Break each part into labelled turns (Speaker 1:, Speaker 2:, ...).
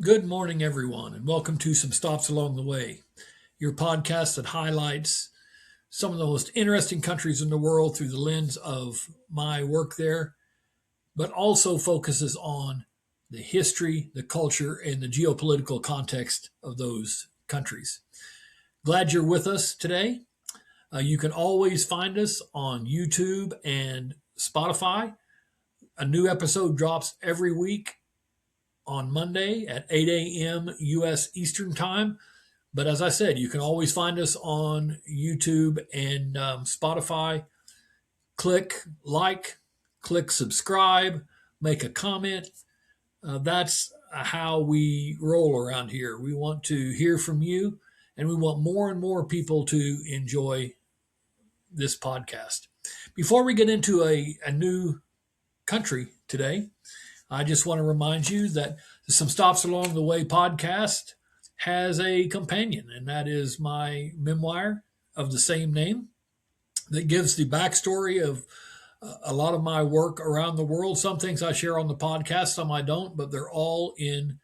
Speaker 1: Good morning, everyone, and welcome to Some Stops Along the Way, your podcast that highlights some of the most interesting countries in the world through the lens of my work there, but also focuses on the history, the culture, and the geopolitical context of those countries. Glad you're with us today. You can always find us on YouTube and Spotify. A new episode drops every week on Monday at 8 a.m. U.S. Eastern Time. But as I said, you can always find us on YouTube and Spotify. Click like, click subscribe, make a comment. That's how we roll around here. We want to hear from you, and we want more and more people to enjoy this podcast. Before we get into a new country today, I just want to remind you that the Some Stops Along the Way podcast has a companion, and that is my memoir of the same name that gives the backstory of a lot of my work around the world. Some things I share on the podcast, some I don't, but they're all in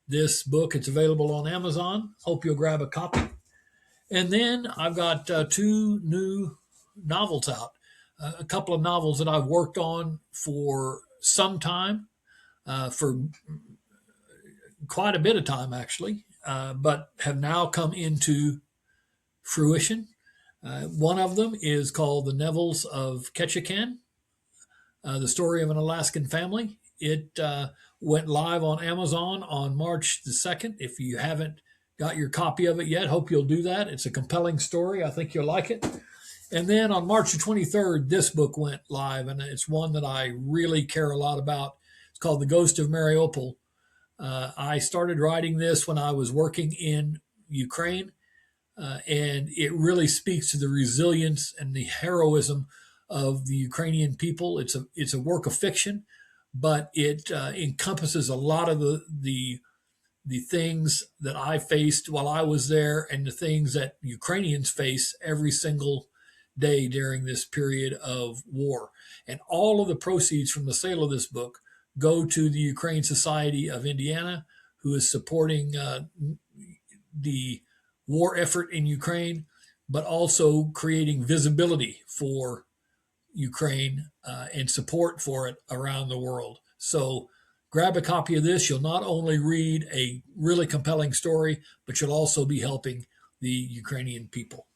Speaker 1: this book. It's available on Amazon. Hope you'll grab a copy. And then I've got two new novels out, a couple of novels that I've worked on for some time, for quite a bit of time actually, but have now come into fruition. One of them is called The Nevils of Ketchikan, the story of an Alaskan family. It went live on Amazon on March the 2nd. If you haven't got your copy of it yet, hope you'll do that. It's a compelling story. I think you'll like it. And then on March the 23rd, this book went live, and it's one that I really care a lot about. It's called The Ghost of Mariupol. I started writing this when I was working in Ukraine, and it really speaks to the resilience and the heroism of the Ukrainian people. It's a work of fiction, but it encompasses a lot of the things that I faced while I was there, and the things that Ukrainians face every single day during this period of war. And all of the proceeds from the sale of this book go to the Ukraine Society of Indiana, who is supporting the war effort in Ukraine, but also creating visibility for Ukraine and support for it around the world. So grab a copy of this. You'll not only read a really compelling story, but you'll also be helping the Ukrainian people.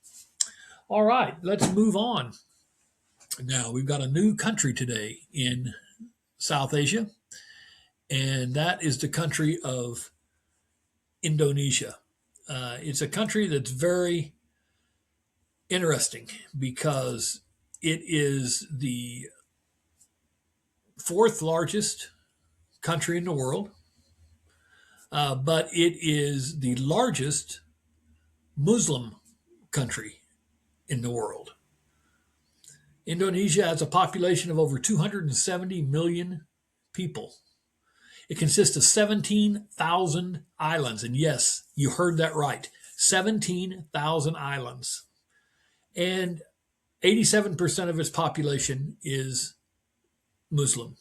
Speaker 1: All right, let's move on. Now, we've got a new country today in South Asia, and that is the country of Indonesia. It's a country that's very interesting because it is the fourth largest country in the world, but it is the largest Muslim country in the world. Indonesia has a population of over 270 million people. It consists of 17,000 islands. And yes, you heard that right, 17,000 islands. And 87% of its population is Muslim.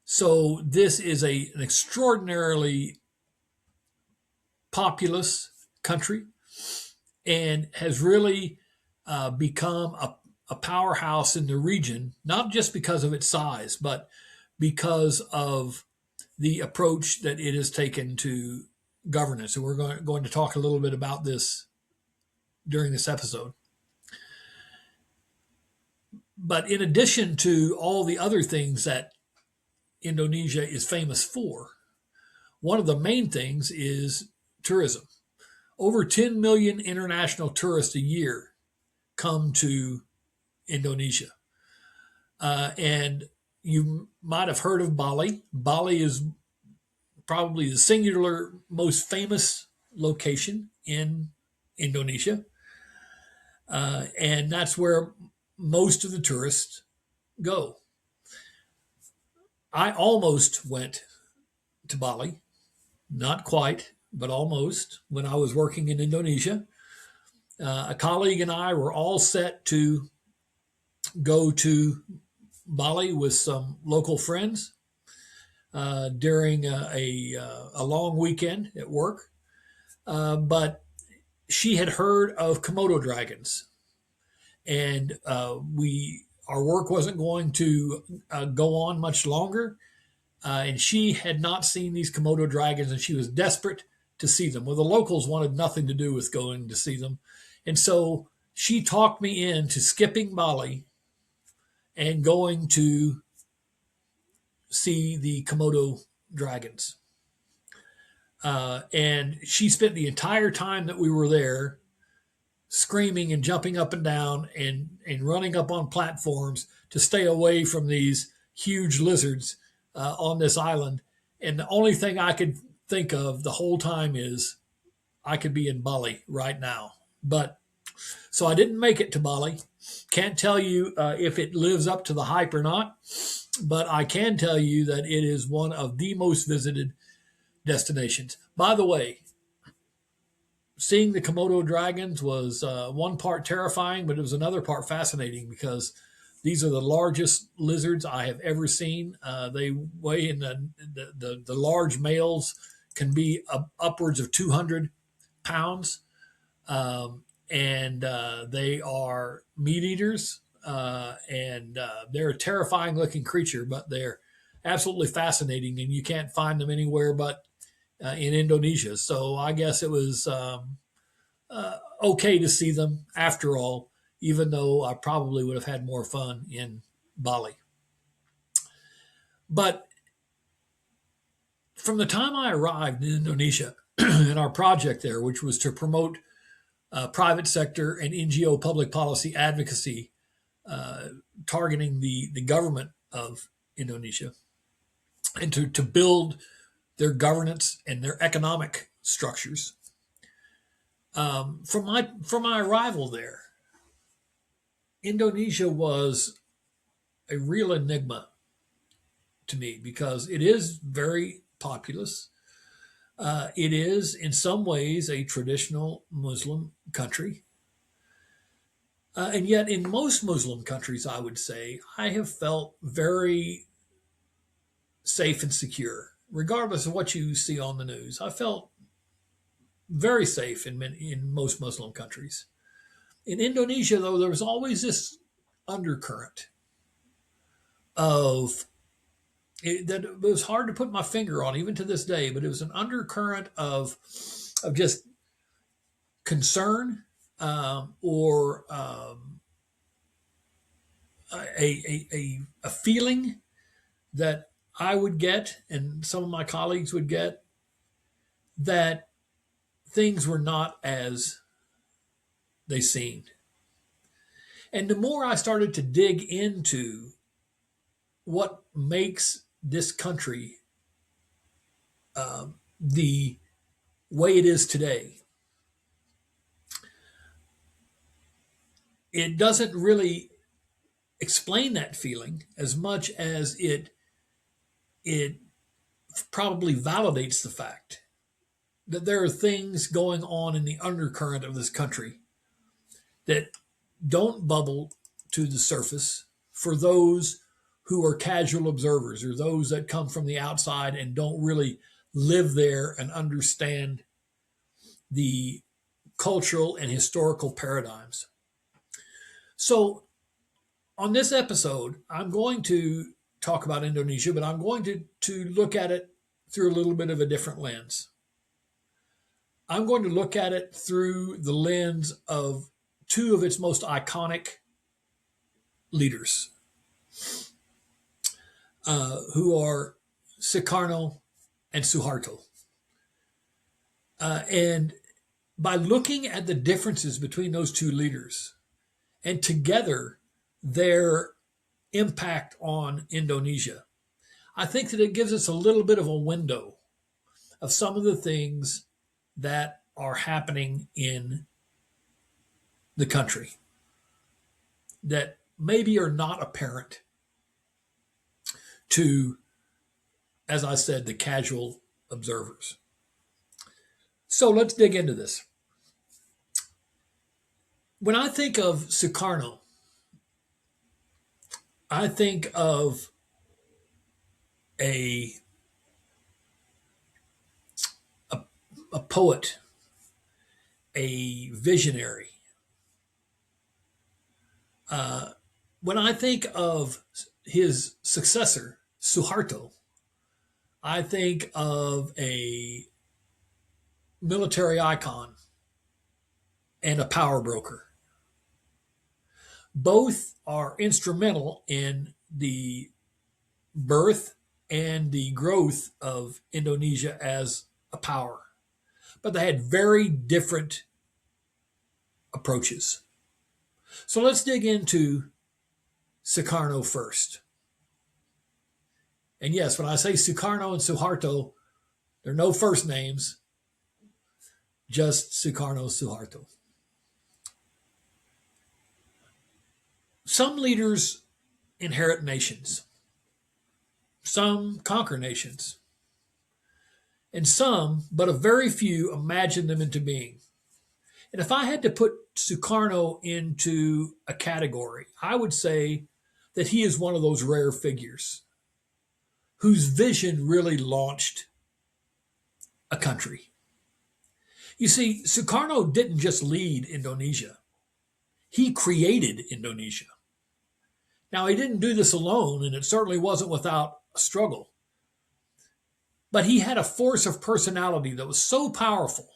Speaker 1: So this is an extraordinarily populous country and has really become a powerhouse in the region, not just because of its size, but because of the approach that it has taken to governance. And we're going to talk a little bit about this during this episode. But in addition to all the other things that Indonesia is famous for, one of the main things is tourism. Over 10 million international tourists a year come to Indonesia. And you might have heard of Bali. Bali is probably the singular most famous location in Indonesia. And that's where most of the tourists go. I almost went to Bali, not quite, but almost, when I was working in Indonesia. A colleague and I were all set to go to Bali with some local friends. during a long weekend at work. But she had heard of Komodo dragons, and we our work wasn't going to go on much longer. And she had not seen these Komodo dragons, and she was desperate to see them. Well, the locals wanted nothing to do with going to see them, and so she talked me into skipping Bali and going to see the Komodo dragons. And she spent the entire time that we were there screaming and jumping up and down and running up on platforms to stay away from these huge lizards on this island. And the only thing I could think of the whole time is I could be in Bali right now. But so I didn't make it to Bali. Can't tell you if it lives up to the hype or not, but I can tell you that it is one of the most visited destinations. By the way, seeing the Komodo dragons was one part terrifying, but it was another part fascinating because these are the largest lizards I have ever seen. They weigh in the large males can be upwards of 200 pounds. And they are meat eaters, and they're a terrifying looking creature, but they're absolutely fascinating, and you can't find them anywhere but in Indonesia. So I guess it was okay to see them after all, even though I probably would have had more fun in Bali. But from the time I arrived in Indonesia and our project there, which was to promote private sector and NGO public policy advocacy targeting the government of Indonesia and to build their governance and their economic structures. From my arrival there, Indonesia was a real enigma to me because it is very populous. It is, in some ways, a traditional Muslim country. And yet, in most Muslim countries, I would say, I have felt very safe and secure, regardless of what you see on the news. I felt very safe in most Muslim countries. In Indonesia, though, there was always this undercurrent of that it was hard to put my finger on, even to this day, but it was an undercurrent of just concern or a feeling that I would get and some of my colleagues would get that things were not as they seemed. And the more I started to dig into what makes this country the way it is today, it doesn't really explain that feeling as much as it probably validates the fact that there are things going on in the undercurrent of this country that don't bubble to the surface for those who are casual observers or those that come from the outside and don't really live there and understand the cultural and historical paradigms. So, on this episode, I'm going to talk about Indonesia, but I'm going to look at it through a little bit of a different lens. I'm going to look at it through the lens of two of its most iconic leaders, who are Sukarno and Suharto. And by looking at the differences between those two leaders and together their impact on Indonesia, I think that it gives us a little bit of a window of some of the things that are happening in the country that maybe are not apparent to, as I said, the casual observers. So let's dig into this. When I think of Sukarno, I think of a a poet, a visionary. When I think of his successor, Suharto, I think of a military icon and a power broker. Both are instrumental in the birth and the growth of Indonesia as a power, but they had very different approaches. So let's dig into Sukarno first. And yes, when I say Sukarno and Suharto, there are no first names, just Sukarno, Suharto. Some leaders inherit nations, some conquer nations, and some, but a very few, imagine them into being. And if I had to put Sukarno into a category, I would say that he is one of those rare figures whose vision really launched a country. You see, Sukarno didn't just lead Indonesia, he created Indonesia. Now, he didn't do this alone, and it certainly wasn't without a struggle. But he had a force of personality that was so powerful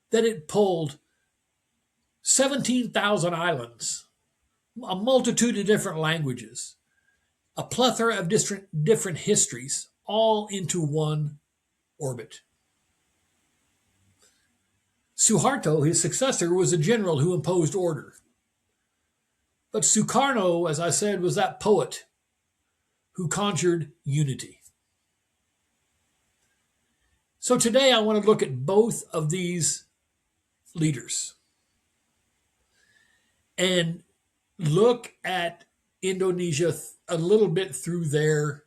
Speaker 1: that it pulled 17,000 islands, a multitude of different languages, a plethora of different histories, all into one orbit. Suharto, his successor, was a general who imposed order. But Sukarno, as I said, was that poet who conjured unity. So today I want to look at both of these leaders and look at Indonesia a little bit through their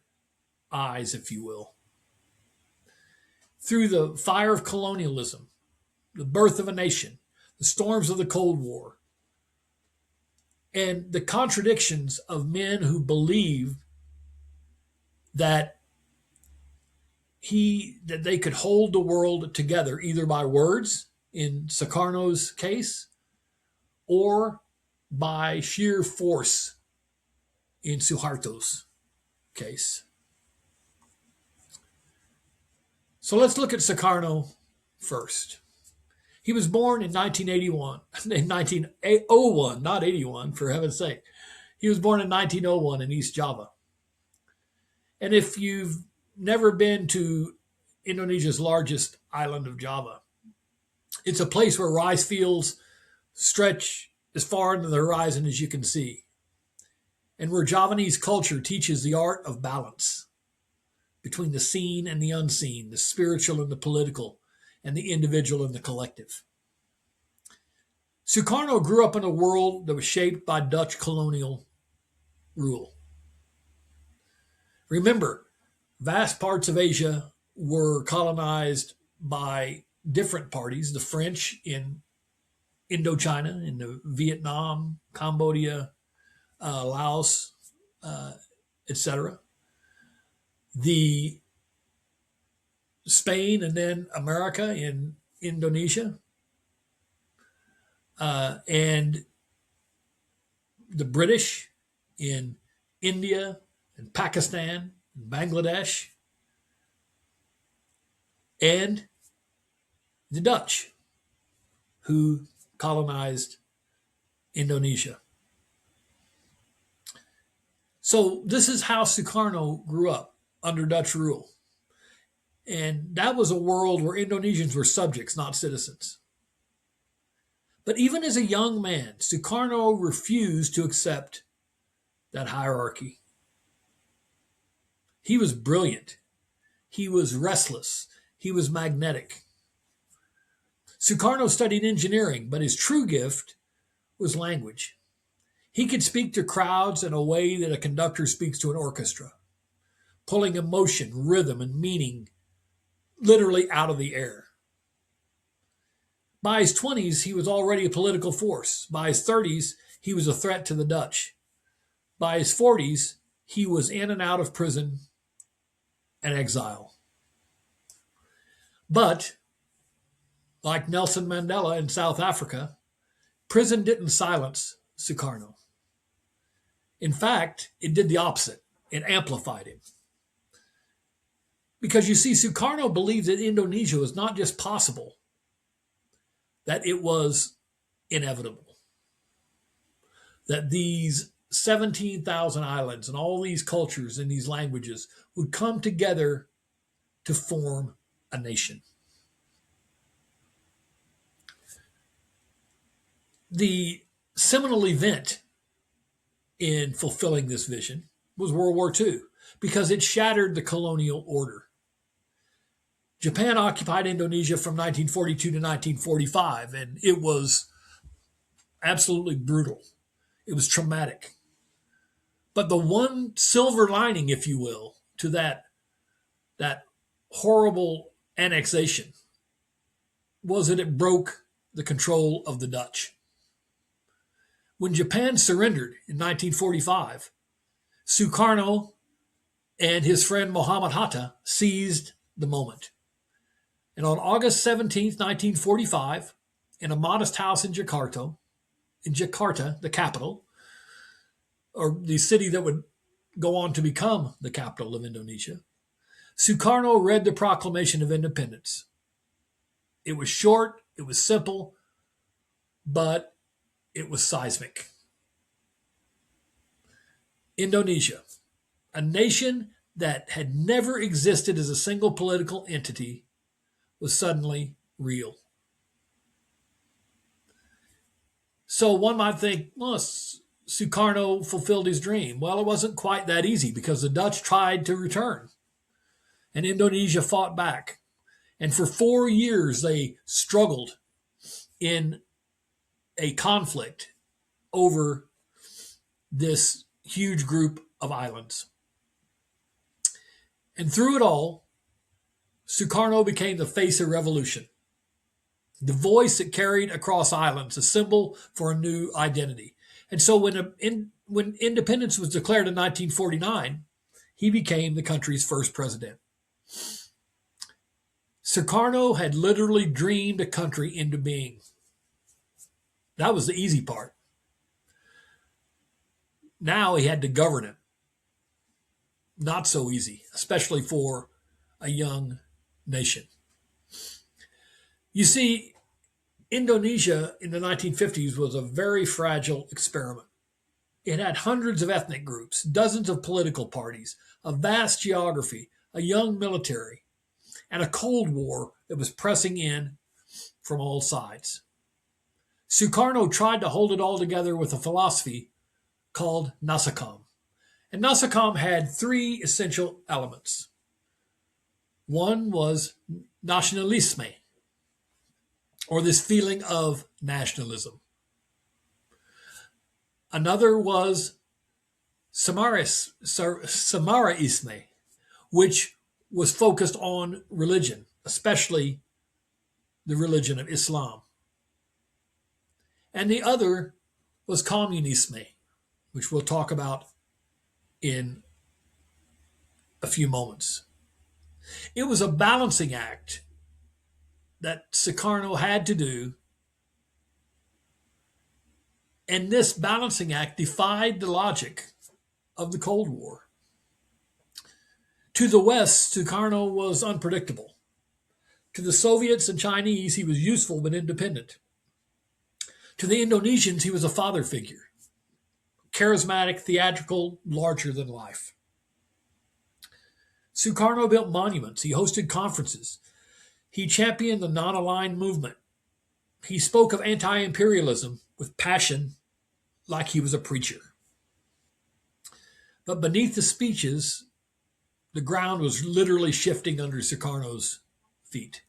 Speaker 1: eyes, if you will. Through the fire of colonialism, the birth of a nation, the storms of the Cold War, and the contradictions of men who believed that they could hold the world together either by words, in Sukarno's case, or by sheer force in Suharto's case. So let's look at Sukarno first. He was born in 1981, in 1901, not 81, for heaven's sake. He was born in 1901 in East Java. And if you've never been to Indonesia's largest island of Java, it's a place where rice fields stretch as far into the horizon as you can see, and where Javanese culture teaches the art of balance between the seen and the unseen, the spiritual and the political, and the individual and the collective. Sukarno grew up in a world that was shaped by Dutch colonial rule. Remember, vast parts of Asia were colonized by different parties, the French in Indochina, in the Vietnam, Cambodia, Laos, etc. The Spain and then America in Indonesia, and the British in India and Pakistan and Bangladesh, and the Dutch who colonized Indonesia. So this is how Sukarno grew up under Dutch rule. And that was a world where Indonesians were subjects, not citizens. But even as a young man, Sukarno refused to accept that hierarchy. He was brilliant. He was restless. He was magnetic. Sukarno studied engineering, but his true gift was language. He could speak to crowds in a way that a conductor speaks to an orchestra, pulling emotion, rhythm, and meaning literally out of the air. By his 20s, he was already a political force. By his 30s, he was a threat to the Dutch. By his 40s, he was in and out of prison and exile. But Like Nelson Mandela in South Africa, prison didn't silence Sukarno. In fact, it did the opposite. It amplified him. Because you see, Sukarno believed that Indonesia was not just possible, that it was inevitable. That these 17,000 islands and all these cultures and these languages would come together to form a nation. The seminal event in fulfilling this vision was World War II because it shattered the colonial order. Japan occupied Indonesia from 1942 to 1945, and it was absolutely brutal. It was traumatic. But the one silver lining, if you will, to that horrible annexation was that it broke the control of the Dutch. When Japan surrendered in 1945, Sukarno and his friend Muhammad Hatta seized the moment. And on August 17th, 1945, in a modest house in Jakarta, the capital, or the city that would go on to become the capital of Indonesia, Sukarno read the Proclamation of Independence. It was short, it was simple, but it was seismic. Indonesia, a nation that had never existed as a single political entity, was suddenly real. So one might think, well, Sukarno fulfilled his dream. Well, it wasn't quite that easy because the Dutch tried to return, and Indonesia fought back. And for 4 years, they struggled in a conflict over this huge group of islands. And through it all, Sukarno became the face of revolution, the voice that carried across islands, a symbol for a new identity. And so when independence was declared in 1949, he became the country's first president. Sukarno had literally dreamed a country into being. That was the easy part. Now he had to govern it. Not so easy, especially for a young nation. You see, Indonesia in the 1950s was a very fragile experiment. It had hundreds of ethnic groups, dozens of political parties, a vast geography, a young military, and a Cold War that was pressing in from all sides. Sukarno tried to hold it all together with a philosophy called Nasakam. And Nasakam had three essential elements. One was nationalisme, or this feeling of nationalism. Another was Samaraisme, which was focused on religion, especially the religion of Islam. And the other was communisme, which we'll talk about in a few moments. It was a balancing act that Sukarno had to do, and this balancing act defied the logic of the Cold War. To the West, Sukarno was unpredictable. To the Soviets and Chinese, he was useful but independent. To the Indonesians, he was a father figure, charismatic, theatrical, larger than life. Sukarno built monuments. He hosted conferences. He championed the non-aligned movement. He spoke of anti-imperialism with passion like he was a preacher. But beneath the speeches, the ground was literally shifting under Sukarno's feet.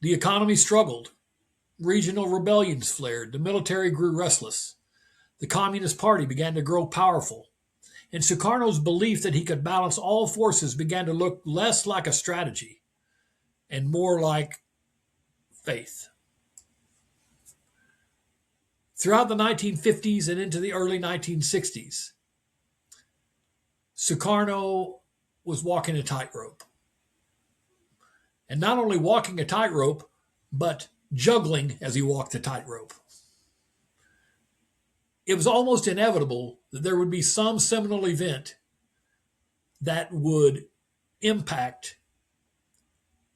Speaker 1: The economy struggled. Regional rebellions flared. The military grew restless. The Communist Party began to grow powerful. And Sukarno's belief that he could balance all forces began to look less like a strategy and more like faith. Throughout the 1950s and into the early 1960s, Sukarno was walking a tightrope. and not only walking a tightrope, but juggling as he walked the tightrope. It was almost inevitable that there would be some seminal event that would impact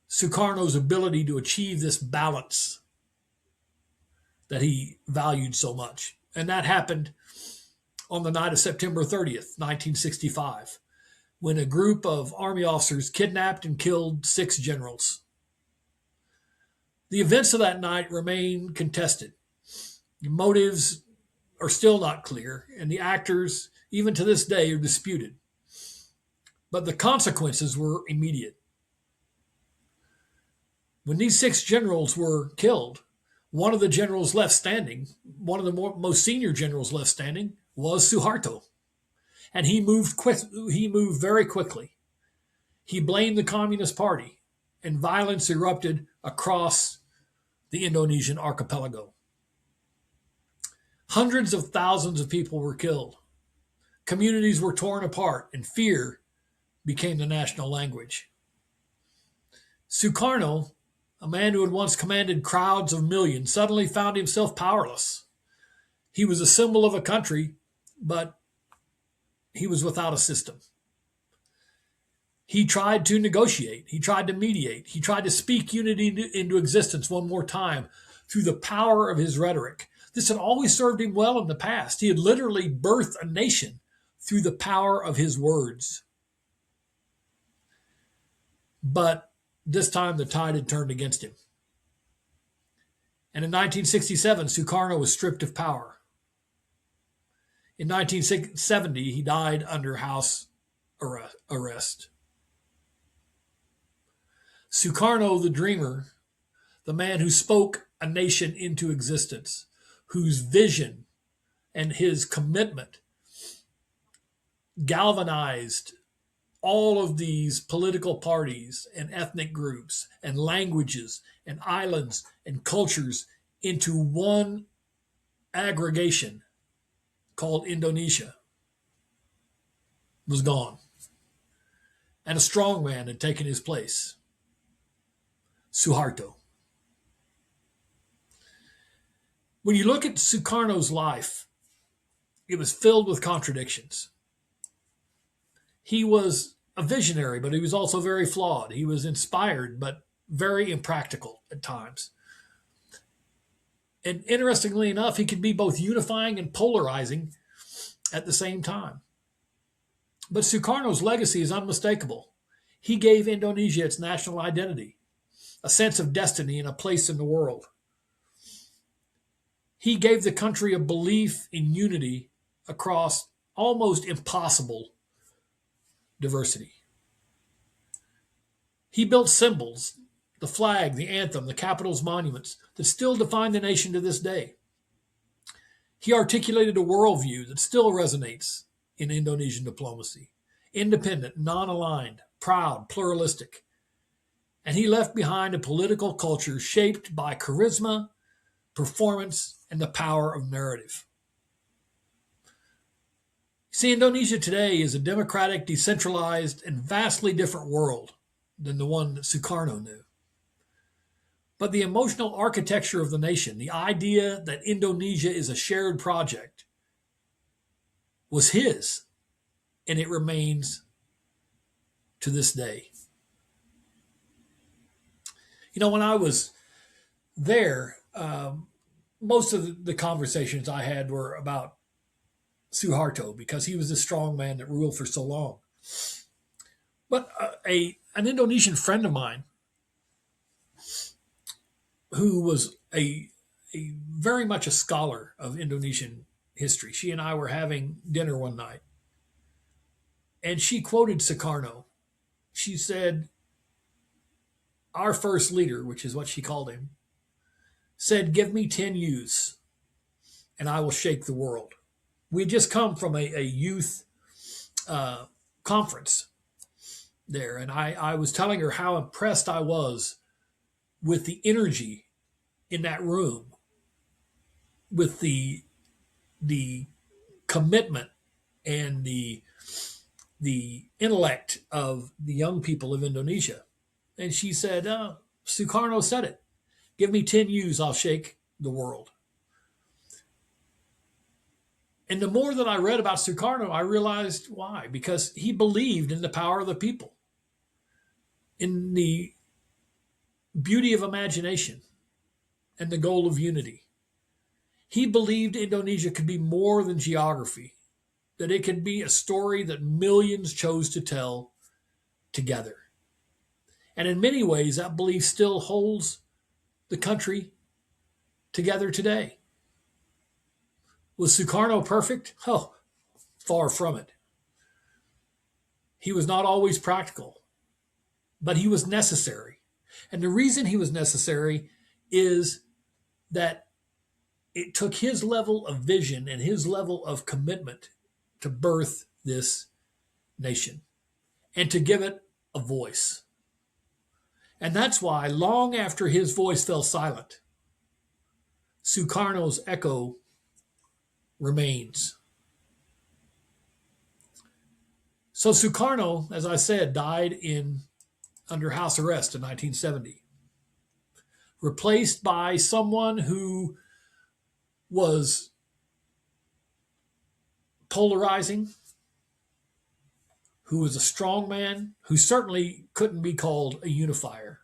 Speaker 1: Sukarno's ability to achieve this balance that he valued so much. And that happened on the night of September 30th, 1965, when a group of army officers kidnapped and killed 6 generals. The events of that night remain contested. The motives are still not clear, and the actors, even to this day, are disputed. But the consequences were immediate. When these 6 generals were killed, one of the generals left standing, one of the most senior generals left standing, was Suharto. And he moved very quickly. He blamed the Communist Party, and violence erupted across the Indonesian archipelago. Hundreds of thousands of people were killed. Communities were torn apart, and fear became the national language. Sukarno, a man who had once commanded crowds of millions, suddenly found himself powerless. He was a symbol of a country, but he was without a system. He tried to negotiate. He tried to mediate. He tried to speak unity into existence one more time through the power of his rhetoric. This had always served him well in the past. He had literally birthed a nation through the power of his words. But this time the tide had turned against him. And in 1967, Sukarno was stripped of power. In 1970, he died under house arrest. Sukarno, the dreamer, the man who spoke a nation into existence, whose vision and his commitment galvanized all of these political parties and ethnic groups and languages and islands and cultures into one aggregation called Indonesia, was gone. And a strong man had taken his place, Suharto. When you look at Sukarno's life, it was filled with contradictions. He was a visionary, but he was also very flawed. He was inspired, but very impractical at times. And interestingly enough, he could be both unifying and polarizing at the same time. But Sukarno's legacy is unmistakable. He gave Indonesia its national identity, a sense of destiny and a place in the world. He gave the country a belief in unity across almost impossible diversity. He built symbols, the flag, the anthem, the capital's monuments, that still define the nation to this day. He articulated a worldview that still resonates in Indonesian diplomacy: independent, non-aligned, proud, pluralistic. And he left behind a political culture shaped by charisma, performance, and the power of narrative. See, Indonesia today is a democratic, decentralized, and vastly different world than the one that Sukarno knew. But the emotional architecture of the nation, the idea that Indonesia is a shared project, was his, and it remains to this day. You know, when I was there, most of the conversations I had were about Suharto, because he was the strong man that ruled for so long. But an Indonesian friend of mine, who was a very much a scholar of Indonesian history, she and I were having dinner one night, and she quoted Sukarno. She said, "Our first leader," which is what she called him, said, "Give me 10 youths and I will shake the world." We had just come from a youth conference there, and I was telling her how impressed I was with the energy in that room, with the commitment and the intellect of the young people of Indonesia. And she said, Sukarno said it. Give me 10 U's, I'll shake the world. And the more that I read about Sukarno, I realized why. Because he believed in the power of the people, in the beauty of imagination, and the goal of unity. He believed Indonesia could be more than geography, that it could be a story that millions chose to tell together. And in many ways, that belief still holds the country together today. Was Sukarno perfect? Oh, far from it. He was not always practical, but he was necessary. And the reason he was necessary is that it took his level of vision and his level of commitment to birth this nation and to give it a voice. And that's why, long after his voice fell silent, Sukarno's echo remains. So Sukarno, as I said, died under house arrest in 1970, replaced by someone who was polarizing, who was a strong man, who certainly couldn't be called a unifier.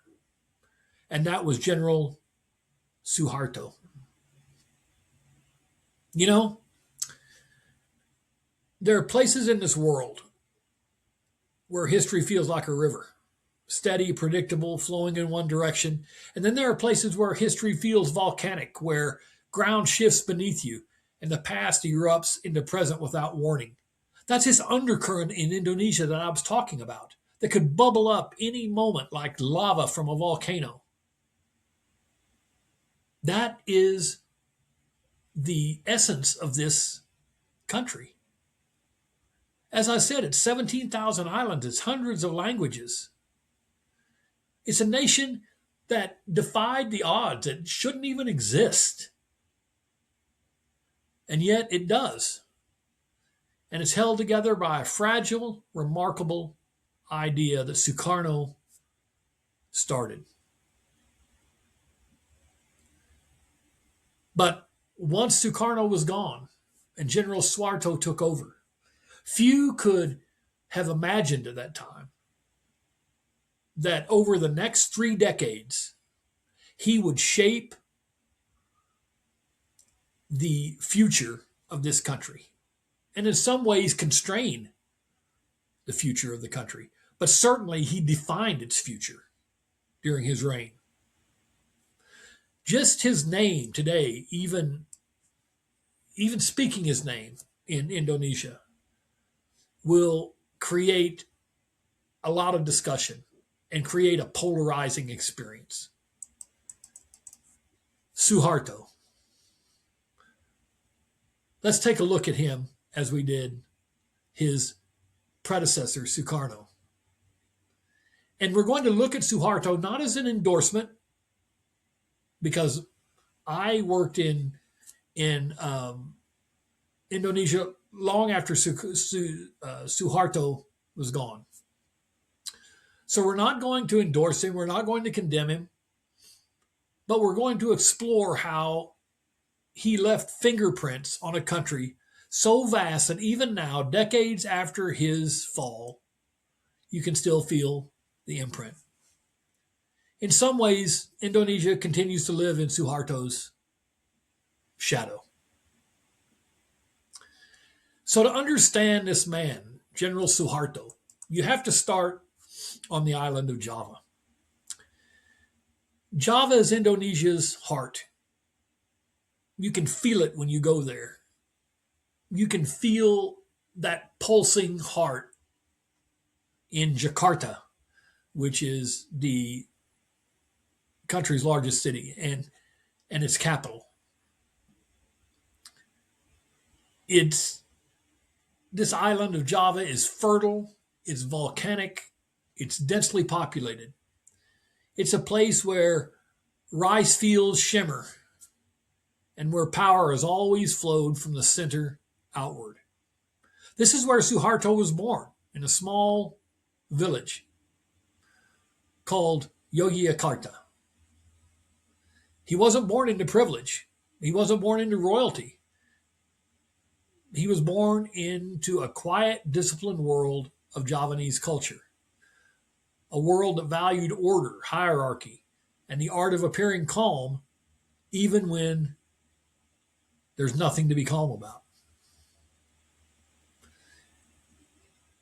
Speaker 1: And that was General Suharto. You know, there are places in this world where history feels like a river, steady, predictable, flowing in one direction. And then there are places where history feels volcanic, where ground shifts beneath you and the past erupts into present without warning. That's this undercurrent in Indonesia that I was talking about, that could bubble up any moment like lava from a volcano. That is the essence of this country. As I said, it's 17,000 islands, it's hundreds of languages. It's a nation that defied the odds. It shouldn't even exist. And yet it does. And it's held together by a fragile, remarkable idea that Sukarno started. But once Sukarno was gone and General Suharto took over, few could have imagined at that time that over the next 3 decades, he would shape the future of this country and in some ways constrain the future of the country. But certainly he defined its future during his reign. Just his name today, even speaking his name in Indonesia, will create a lot of discussion and create a polarizing experience. Suharto. Let's take a look at him as we did his predecessor, Sukarno. And we're going to look at Suharto not as an endorsement, because I worked in Indonesia long after Suharto was gone. So we're not going to endorse him. We're not going to condemn him. But we're going to explore how he left fingerprints on a country so vast that even now, decades after his fall, you can still feel the imprint. In some ways, Indonesia continues to live in Suharto's shadow. So to understand this man, General Suharto, you have to start on the island of Java. Java is Indonesia's heart. You can feel it when you go there. You can feel that pulsing heart in Jakarta, which is the country's largest city and its capital. This island of Java is fertile, it's volcanic, it's densely populated. It's a place where rice fields shimmer and where power has always flowed from the center outward. This is where Suharto was born, in a small village called Yogyakarta. He wasn't born into privilege. He wasn't born into royalty. He was born into a quiet, disciplined world of Javanese culture, a world that valued order, hierarchy, and the art of appearing calm even when there's nothing to be calm about.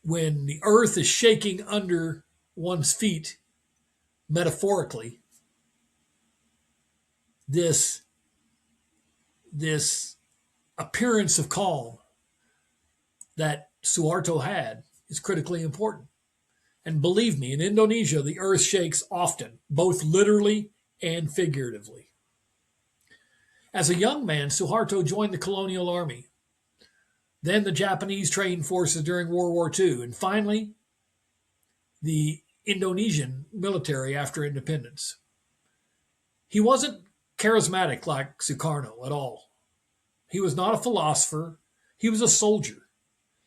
Speaker 1: When the earth is shaking under one's feet, metaphorically, this appearance of calm that Suharto had is critically important. And believe me, in Indonesia, the earth shakes often, both literally and figuratively. As a young man, Suharto joined the colonial army, then the Japanese trained forces during World War II, and finally, the Indonesian military after independence. He wasn't charismatic like Sukarno at all. He was not a philosopher. He was a soldier.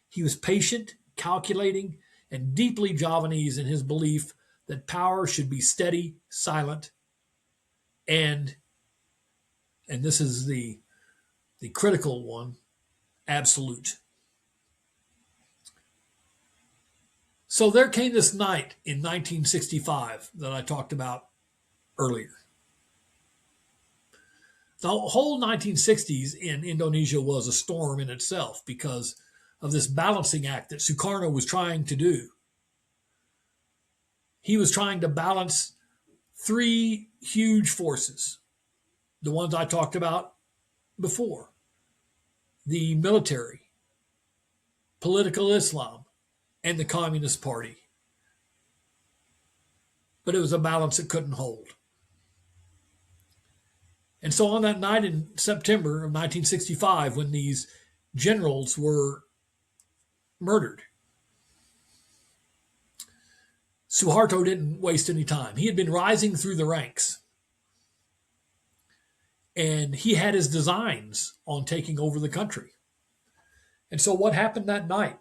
Speaker 1: He was patient, calculating, and deeply Javanese in his belief that power should be steady, silent, and this is the critical one, absolute. So there came this night in 1965 that I talked about earlier. The whole 1960s in Indonesia was a storm in itself because of this balancing act that Sukarno was trying to do. He was trying to balance three huge forces, the ones I talked about before: the military, political Islam, and the Communist Party. But it was a balance it couldn't hold. And so on that night in September of 1965, when these generals were murdered, Suharto didn't waste any time. He had been rising through the ranks, and he had his designs on taking over the country. And so what happened that night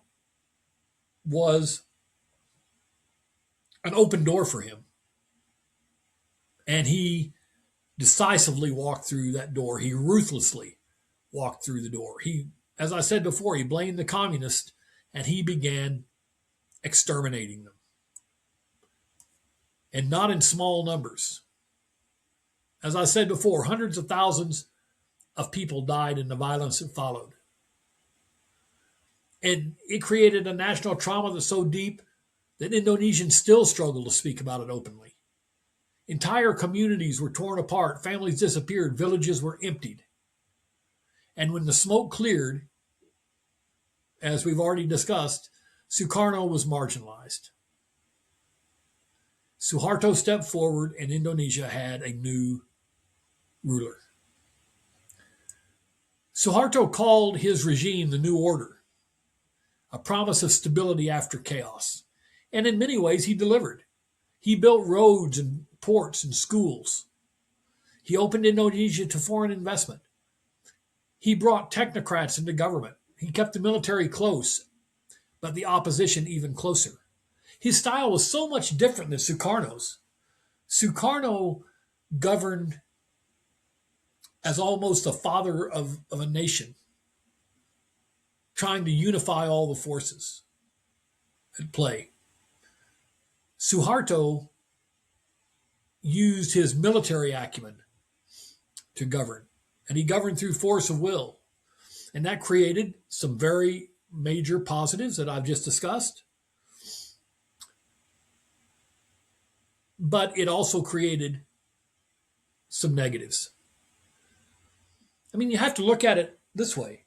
Speaker 1: was an open door for him. And he decisively walked through that door. He ruthlessly walked through the door. He, as I said before, he blamed the communists and he began exterminating them. And not in small numbers. As I said before, hundreds of thousands of people died in the violence that followed. And it created a national trauma that's so deep that Indonesians still struggle to speak about it openly. Entire communities were torn apart, families disappeared, villages were emptied. And when the smoke cleared, as we've already discussed, Sukarno was marginalized. Suharto stepped forward and Indonesia had a new ruler. Suharto called his regime the New Order, a promise of stability after chaos. And in many ways, he delivered. He built roads and ports and schools. He opened Indonesia to foreign investment. He brought technocrats into government. He kept the military close, but the opposition even closer. His style was so much different than Sukarno's. Sukarno governed as almost the father of a nation, trying to unify all the forces at play. Suharto used his military acumen to govern, and he governed through force of will. And that created some very major positives that I've just discussed. But it also created some negatives. I mean, you have to look at it this way.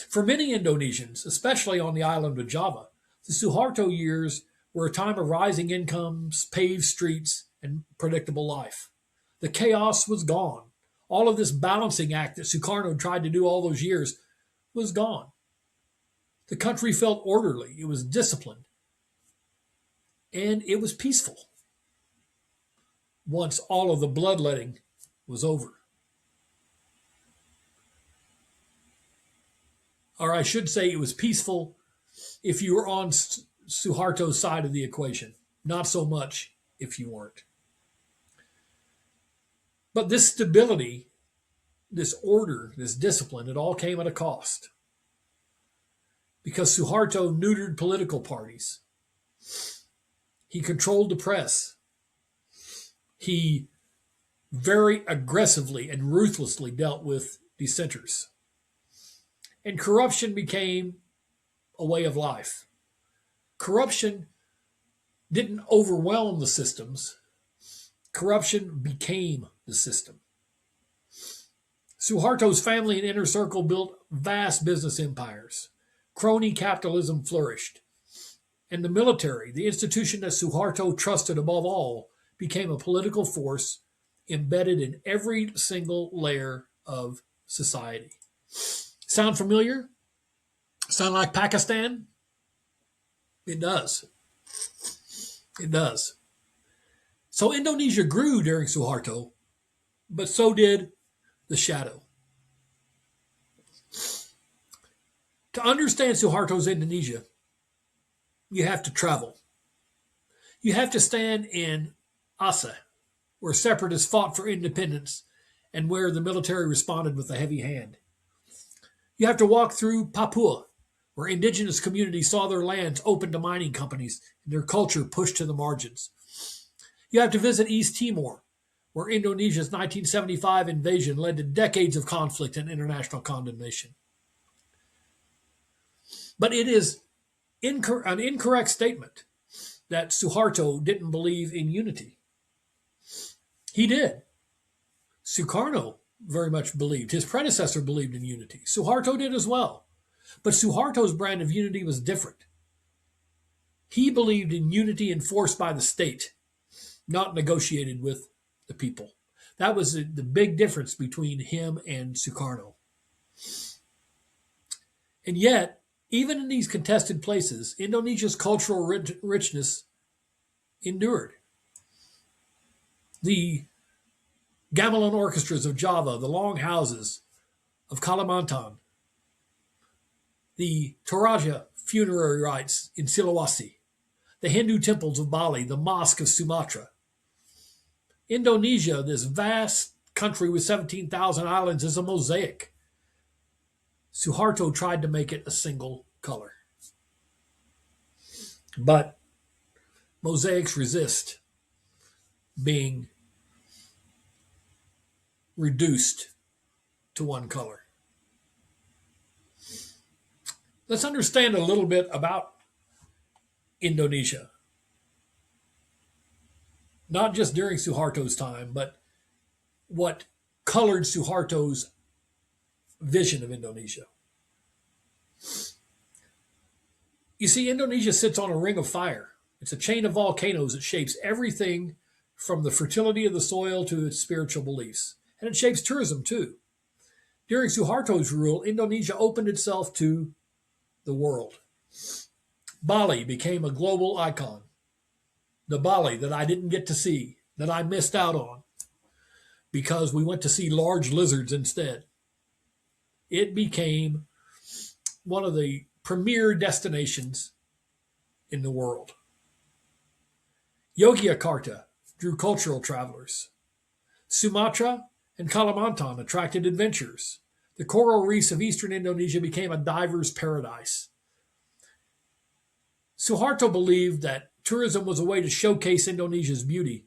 Speaker 1: For many Indonesians, especially on the island of Java, the Suharto years were a time of rising incomes, paved streets, and predictable life. The chaos was gone. All of this balancing act that Sukarno tried to do all those years was gone. The country felt orderly. It was disciplined. And it was peaceful once all of the bloodletting was over. Or I should say it was peaceful if you were on Suharto's side of the equation. Not so much if you weren't. But this stability, this order, this discipline, it all came at a cost because Suharto neutered political parties. He controlled the press. He very aggressively and ruthlessly dealt with dissenters. And corruption became a way of life. Corruption didn't overwhelm the systems, corruption became the system. Suharto's family and inner circle built vast business empires. Crony capitalism flourished. And the military, the institution that Suharto trusted above all, became a political force embedded in every single layer of society. Sound familiar? Sound like Pakistan? It does. It does. So Indonesia grew during Suharto, but so did the shadow. To understand Suharto's Indonesia, you have to travel. You have to stand in Aceh, where separatists fought for independence and where the military responded with a heavy hand. You have to walk through Papua, where indigenous communities saw their lands open to mining companies and their culture pushed to the margins. You have to visit East Timor, where Indonesia's 1975 invasion led to decades of conflict and international condemnation. But it is an incorrect statement that Suharto didn't believe in unity. He did. Sukarno very much believed. His predecessor believed in unity. Suharto did as well. But Suharto's brand of unity was different. He believed in unity enforced by the state, not negotiated with the people. That was the big difference between him and Sukarno. And yet, even in these contested places, Indonesia's cultural richness endured. The gamelan orchestras of Java, the long houses of Kalimantan, the Toraja funerary rites in Sulawesi, the Hindu temples of Bali, the mosque of Sumatra. Indonesia, this vast country with 17,000 islands, is a mosaic. Suharto tried to make it a single color. But mosaics resist being reduced to one color. Let's understand a little bit about Indonesia. Not just during Suharto's time, but what colored Suharto's vision of Indonesia. You see, Indonesia sits on a ring of fire. It's a chain of volcanoes that shapes everything from the fertility of the soil to its spiritual beliefs. And it shapes tourism too. During Suharto's rule, Indonesia opened itself to the world. Bali became a global icon. The Bali that I didn't get to see, that I missed out on, because we went to see large lizards instead. It became one of the premier destinations in the world. Yogyakarta drew cultural travelers. Sumatra and Kalimantan attracted adventurers. The coral reefs of eastern Indonesia became a diver's paradise. Suharto believed that tourism was a way to showcase Indonesia's beauty,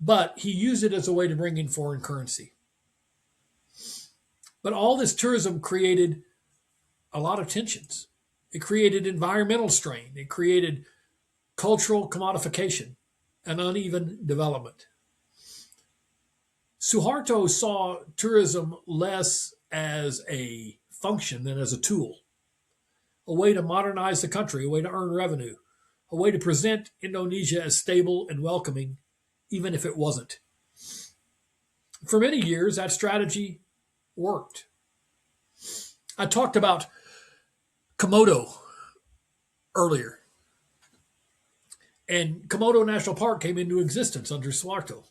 Speaker 1: but he used it as a way to bring in foreign currency. But all this tourism created a lot of tensions. It created environmental strain. It created cultural commodification and uneven development. Suharto saw tourism less as a function than as a tool, a way to modernize the country, a way to earn revenue, a way to present Indonesia as stable and welcoming, even if it wasn't. For many years, that strategy worked. I talked about Komodo earlier. And Komodo National Park came into existence under Suharto.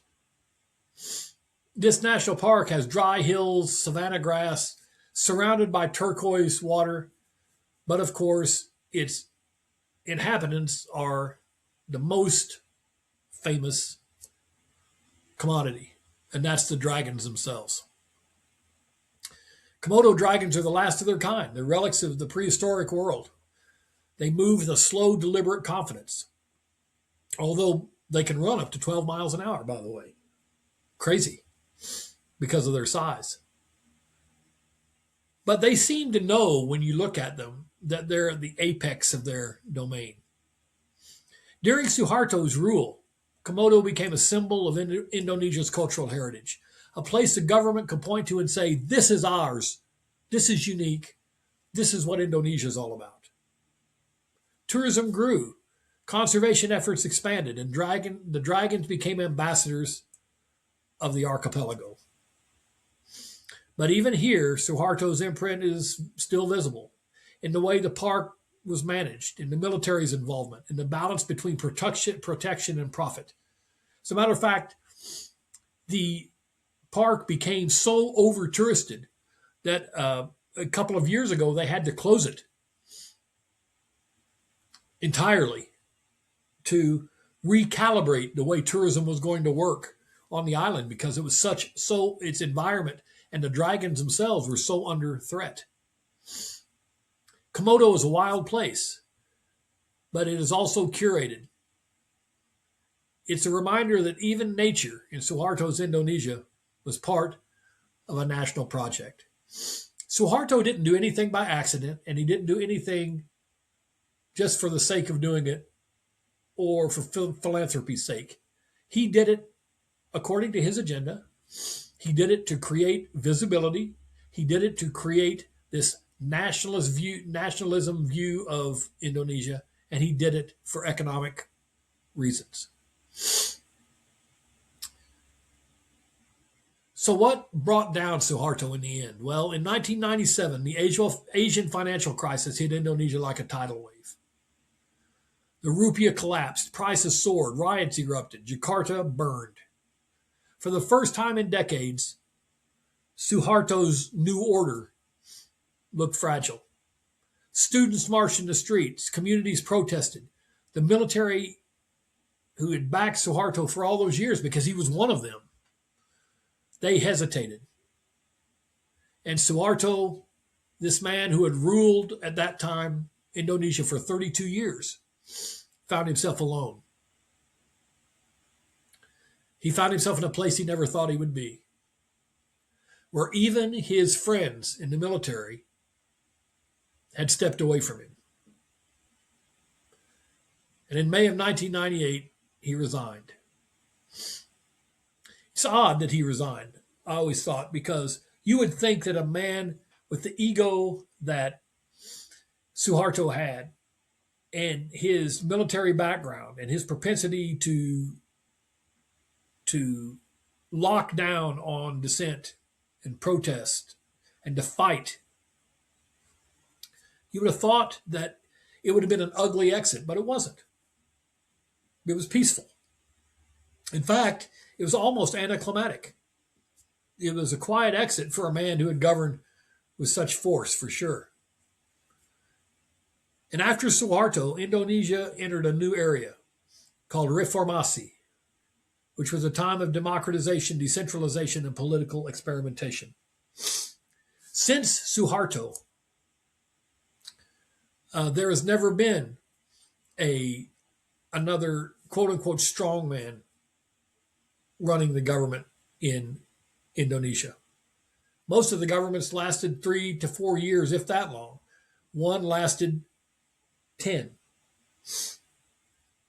Speaker 1: This national park has dry hills, savanna grass, surrounded by turquoise water, but of course, its inhabitants are the most famous commodity, and that's the dragons themselves. Komodo dragons are the last of their kind. They're relics of the prehistoric world. They move with a slow, deliberate confidence, although they can run up to 12 miles an hour, by the way. Crazy because of their size. But they seem to know when you look at them that they're at the apex of their domain. During Suharto's rule, Komodo became a symbol of Indonesia's cultural heritage, a place the government could point to and say, this is ours, this is unique, this is what Indonesia is all about. Tourism grew, conservation efforts expanded, and the dragons became ambassadors of the archipelago. But even here, Suharto's imprint is still visible in the way the park was managed, in the military's involvement, in the balance between protection and profit. As a matter of fact, the park became so over-touristed that a couple of years ago they had to close it entirely to recalibrate the way tourism was going to work on the island because it was its environment and the dragons themselves were so under threat. Komodo is a wild place, but it is also curated. It's a reminder that even nature in Suharto's Indonesia was part of a national project. Suharto didn't do anything by accident, and he didn't do anything just for the sake of doing it or for philanthropy's sake. He did it according to his agenda. He did it to create visibility. He did it to create this nationalism view of Indonesia, and he did it for economic reasons. So what brought down Suharto in the end? Well, in 1997, the Asian financial crisis hit Indonesia like a tidal wave. The rupiah collapsed, prices soared, riots erupted, Jakarta burned. For the first time in decades, Suharto's new order looked fragile. Students marched in the streets, communities protested. The military, who had backed Suharto for all those years because he was one of them, they hesitated. And Suharto, this man who had ruled at that time Indonesia for 32 years, found himself alone. He found himself in a place he never thought he would be, where even his friends in the military had stepped away from him. And in May of 1998, he resigned. It's odd that he resigned, I always thought, because you would think that a man with the ego that Suharto had and his military background and his propensity to lock down on dissent and protest and to fight, you would have thought that it would have been an ugly exit, but it wasn't. It was peaceful. In fact, it was almost anticlimactic. It was a quiet exit for a man who had governed with such force, for sure. And after Suharto, Indonesia entered a new area called Reformasi, which was a time of democratization, decentralization, and political experimentation. Since Suharto, there has never been another quote-unquote strong man running the government in Indonesia. Most of the governments lasted 3 to 4 years, if that long. One lasted 10.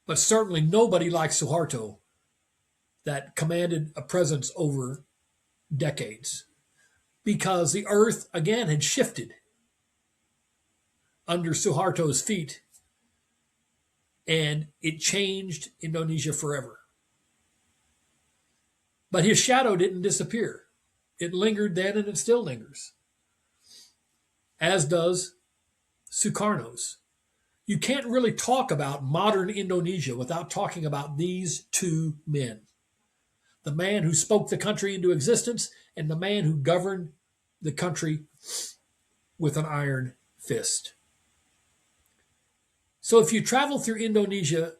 Speaker 1: But certainly nobody like Suharto that commanded a presence over decades, because the earth again had shifted under Suharto's feet and it changed Indonesia forever. But his shadow didn't disappear. It lingered then and it still lingers, as does Sukarno's. You can't really talk about modern Indonesia without talking about these two men. The man who spoke the country into existence and the man who governed the country with an iron fist. So if you travel through Indonesia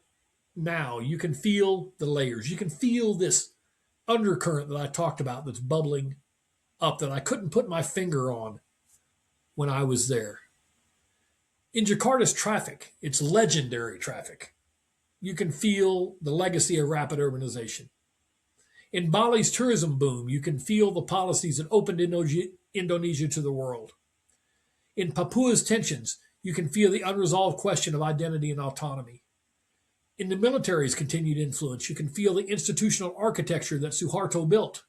Speaker 1: now, you can feel the layers. You can feel this undercurrent that I talked about that's bubbling up that I couldn't put my finger on when I was there. In Jakarta's traffic, it's legendary traffic. You can feel the legacy of rapid urbanization. In Bali's tourism boom, you can feel the policies that opened Indonesia to the world. In Papua's tensions, you can feel the unresolved question of identity and autonomy. In the military's continued influence, you can feel the institutional architecture that Suharto built.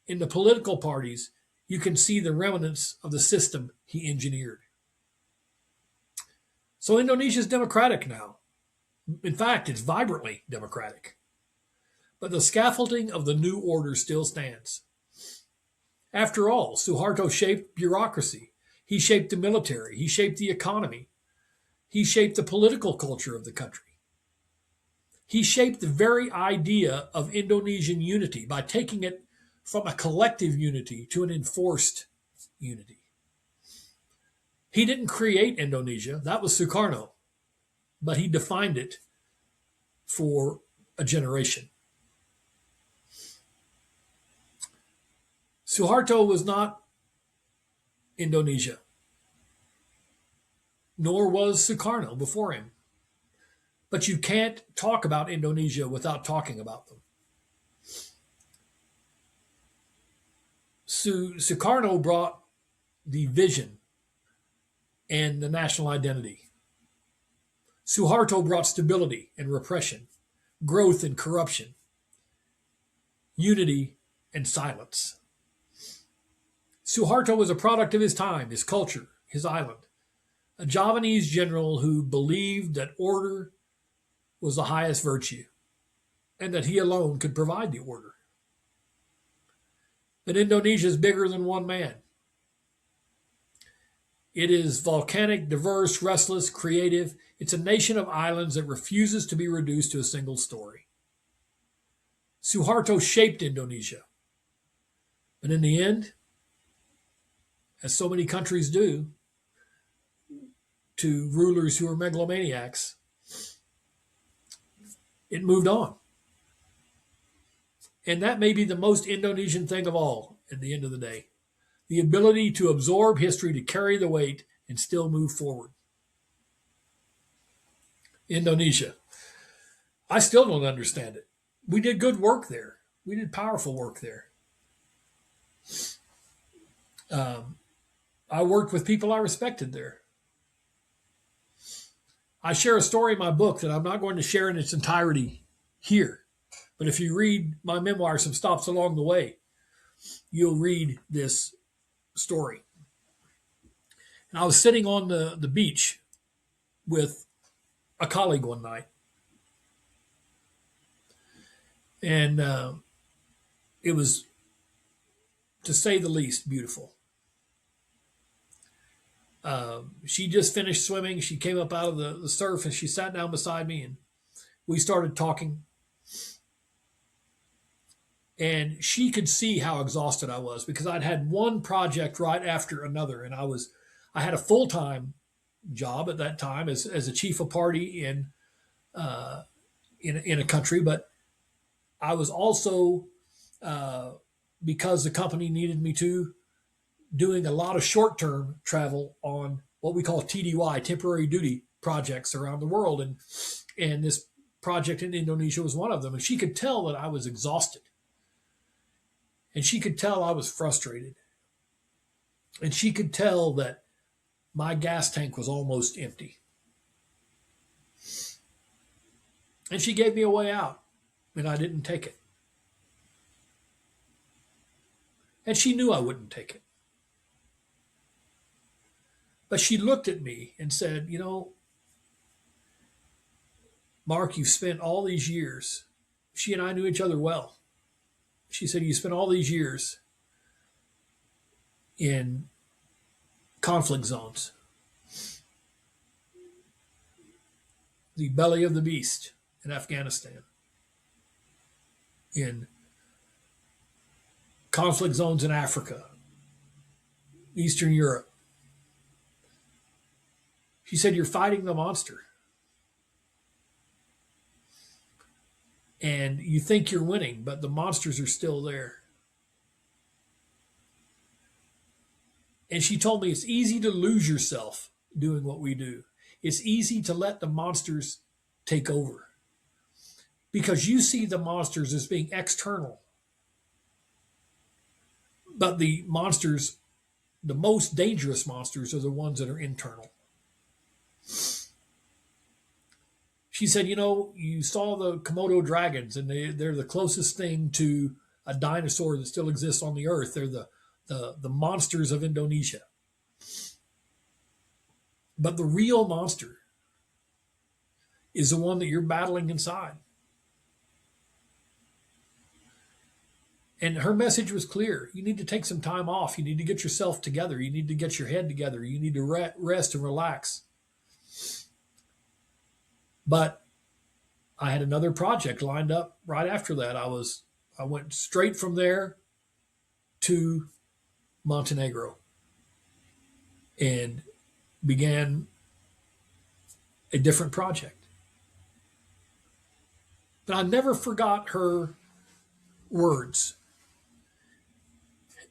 Speaker 1: In the political parties, you can see the remnants of the system he engineered. So Indonesia is democratic now. In fact, it's vibrantly democratic. But the scaffolding of the new order still stands. After all, Suharto shaped bureaucracy. He shaped the military. He shaped the economy. He shaped the political culture of the country. He shaped the very idea of Indonesian unity by taking it from a collective unity to an enforced unity. He didn't create Indonesia. That was Sukarno. But he defined it for a generation. Suharto was not Indonesia, nor was Sukarno before him. But you can't talk about Indonesia without talking about them. Sukarno brought the vision and the national identity. Suharto brought stability and repression, growth and corruption, unity and silence. Suharto was a product of his time, his culture, his island. A Javanese general who believed that order was the highest virtue and that he alone could provide the order. But Indonesia is bigger than one man. It is volcanic, diverse, restless, creative. It's a nation of islands that refuses to be reduced to a single story. Suharto shaped Indonesia. But in the end, as so many countries do, to rulers who are megalomaniacs, it moved on. And that may be the most Indonesian thing of all at the end of the day. The ability to absorb history, to carry the weight, and still move forward. Indonesia. I still don't understand it. We did good work there. We did powerful work there. I worked with people I respected there. I share a story in my book that I'm not going to share in its entirety here. But if you read my memoir, Some Stops Along the Way, you'll read this story. And I was sitting on the beach with a colleague one night. And it was, to say the least, beautiful. She just finished swimming. She came up out of the surf and she sat down beside me and we started talking. And she could see how exhausted I was because I'd had one project right after another. And I had a full-time job at that time as a chief of party in a country, but I was also, because the company needed me to, doing a lot of short-term travel on what we call TDY, temporary duty projects around the world. And this project in Indonesia was one of them. And she could tell that I was exhausted. And she could tell I was frustrated. And she could tell that my gas tank was almost empty. And she gave me a way out, and I didn't take it. And she knew I wouldn't take it. But she looked at me and said, you know, Mark, you've spent all these years. She and I knew each other well. She said, you spent all these years in conflict zones. The belly of the beast in Afghanistan. In conflict zones in Africa. Eastern Europe. She said, you're fighting the monster. and you think you're winning, but the monsters are still there. And she told me it's easy to lose yourself doing what we do. It's easy to let the monsters take over because you see the monsters as being external. But the monsters, the most dangerous monsters, are the ones that are internal. She said, you saw the Komodo dragons, and they're the closest thing to a dinosaur that still exists on the earth. They're the monsters of Indonesia. But the real monster is the one that you're battling inside. And her message was clear. You need to take some time off. You need to get yourself together. You need to get your head together. You need to rest and relax. But I had another project lined up right after that. I went straight from there to Montenegro and began a different project. But I never forgot her words.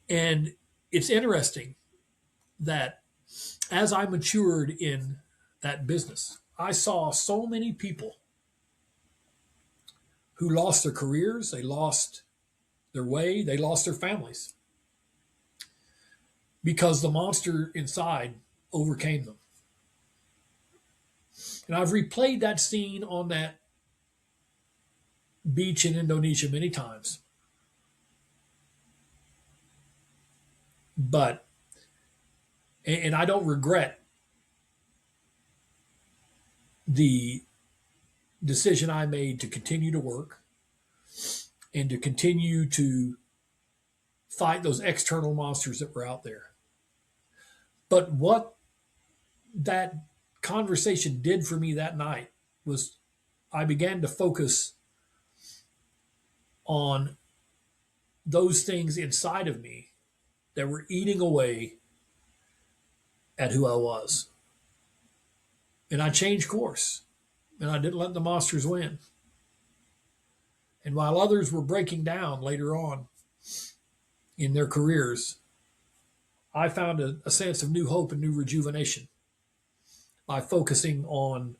Speaker 1: And it's interesting that as I matured in that business, I saw so many people who lost their careers, they lost their way, they lost their families because the monster inside overcame them. And I've replayed that scene on that beach in Indonesia many times. But, and I don't regret the decision I made to continue to work and to continue to fight those external monsters that were out there. But what that conversation did for me that night was I began to focus on those things inside of me that were eating away at who I was. And I changed course, and I didn't let the monsters win. And while others were breaking down later on in their careers, I found a sense of new hope and new rejuvenation by focusing on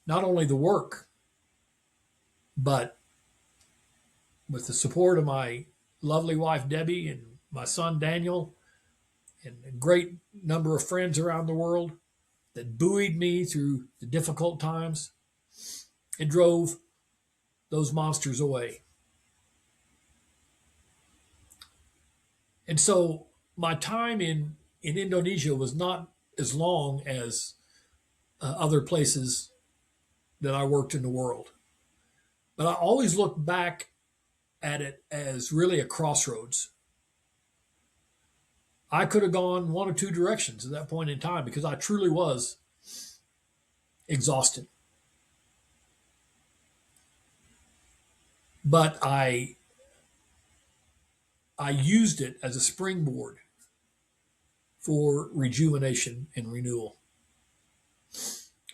Speaker 1: not only the work, but with the support of my lovely wife, Debbie, and my son, Daniel, and a great number of friends around the world that buoyed me through the difficult times and drove those monsters away. And so my time in Indonesia was not as long as other places that I worked in the world. But I always look back at it as really a crossroads. I could have gone one or two directions at that point in time because I truly was exhausted. But I used it as a springboard for rejuvenation and renewal.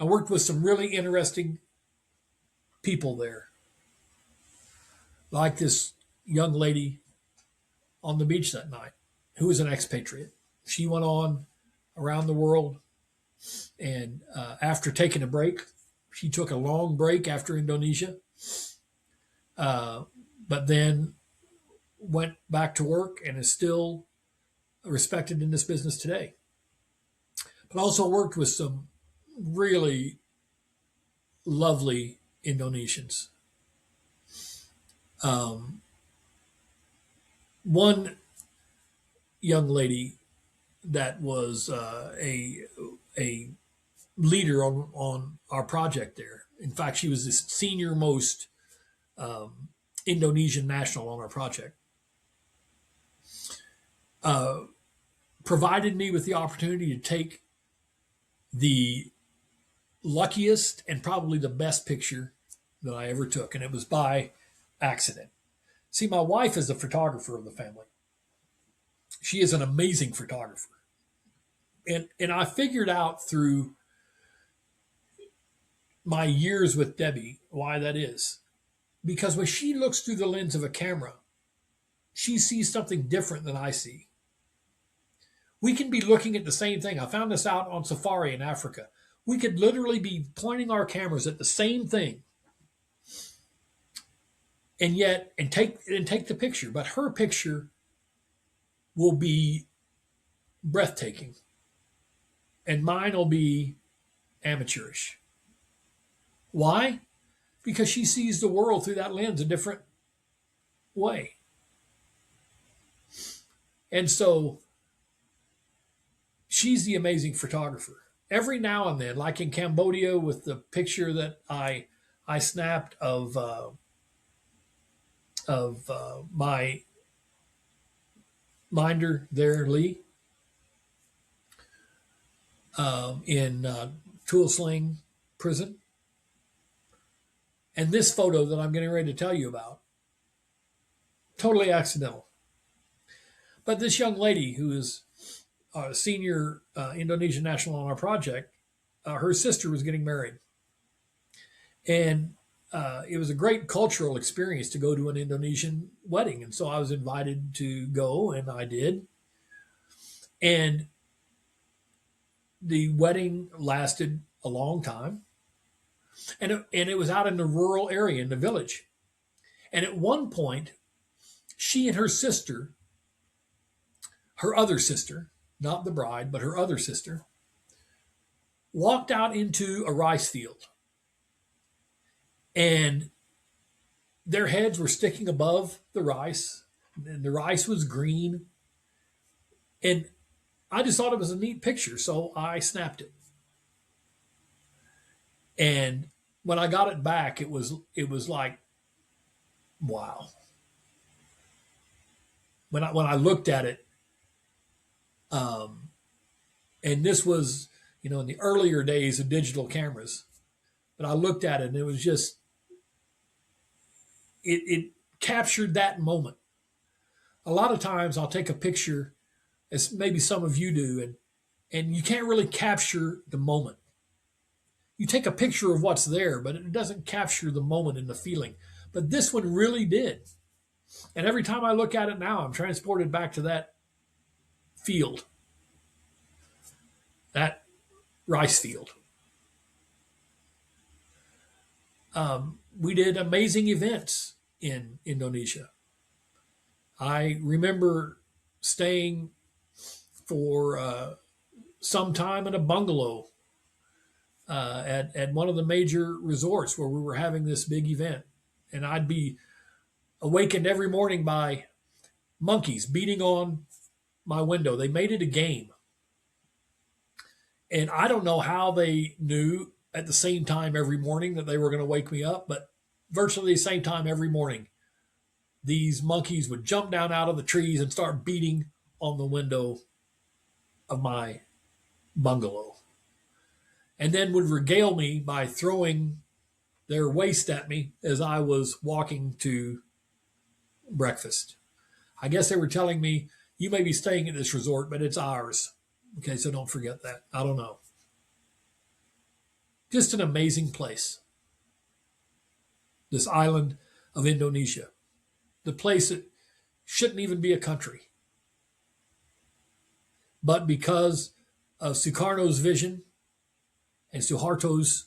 Speaker 1: I worked with some really interesting people there, like this young lady on the beach that night who was an expatriate. She went on around the world, and after taking a break, she took a long break after Indonesia, but then went back to work and is still respected in this business today. But also worked with some really lovely Indonesians. One young lady that was a leader on our project there. In fact, she was the senior most Indonesian national on our project. Provided me with the opportunity to take the luckiest and probably the best picture that I ever took, and it was by accident. See, my wife is the photographer of the family. She is an amazing photographer. And I figured out through my years with Debbie why that is. because when she looks through the lens of a camera, she sees something different than I see. We can be looking at the same thing. I found this out on safari in Africa. We could literally be pointing our cameras at the same thing and take the picture, but her picture will be breathtaking and mine will be amateurish. Why? Because she sees the world through that lens a different way. And so she's the amazing photographer. Every now and then, like in Cambodia with the picture that I snapped of my minder there, Lee, in Tool Sling prison. And this photo that I'm getting ready to tell you about, totally accidental. But this young lady who is a senior Indonesian national on our project, her sister was getting married. And it was a great cultural experience to go to an Indonesian wedding. And so I was invited to go, and I did. And the wedding lasted a long time. And it was out in the rural area in the village. And at one point, she and her sister, her other sister, not the bride, but her other sister, walked out into a rice field. And their heads were sticking above the rice, and the rice was green. And I just thought it was a neat picture, so I snapped it. And when I got it back, it was like, wow. When I looked at it, and this was, in the earlier days of digital cameras, but I looked at it and it was just, it captured that moment. A lot of times I'll take a picture, as maybe some of you do, and you can't really capture the moment. You take a picture of what's there, but it doesn't capture the moment and the feeling. But this one really did. And every time I look at it now, I'm transported back to that field, that rice field. We did amazing events in Indonesia. I remember staying for some time in a bungalow at one of the major resorts where we were having this big event. And I'd be awakened every morning by monkeys beating on my window. They made it a game. And I don't know how they knew at the same time every morning that they were going to wake me up, but virtually the same time every morning, these monkeys would jump down out of the trees and start beating on the window of my bungalow. And then would regale me by throwing their waste at me as I was walking to breakfast. I guess they were telling me, you may be staying at this resort, but it's ours. Okay, so don't forget that. I don't know. Just an amazing place. This island of Indonesia. The place that shouldn't even be a country. But because of Sukarno's vision and Suharto's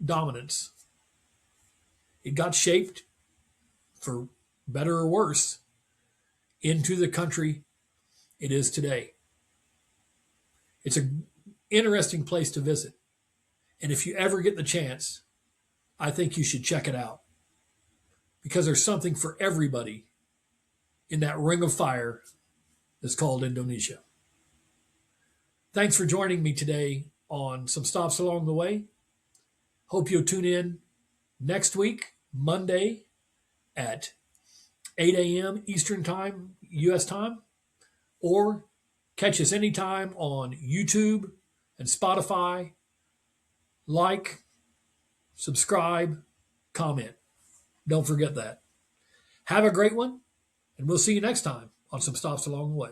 Speaker 1: dominance, it got shaped, for better or worse, into the country it is today. It's an interesting place to visit. And if you ever get the chance, I think you should check it out. Because there's something for everybody in that ring of fire that's called Indonesia. Thanks for joining me today on some stops along the way. Hope you'll tune in next week, Monday at 8 a.m. Eastern Time, U.S. time, or catch us anytime on YouTube and Spotify. Like, subscribe, comment. Don't forget that. Have a great one, and we'll see you next time on some stops along the way.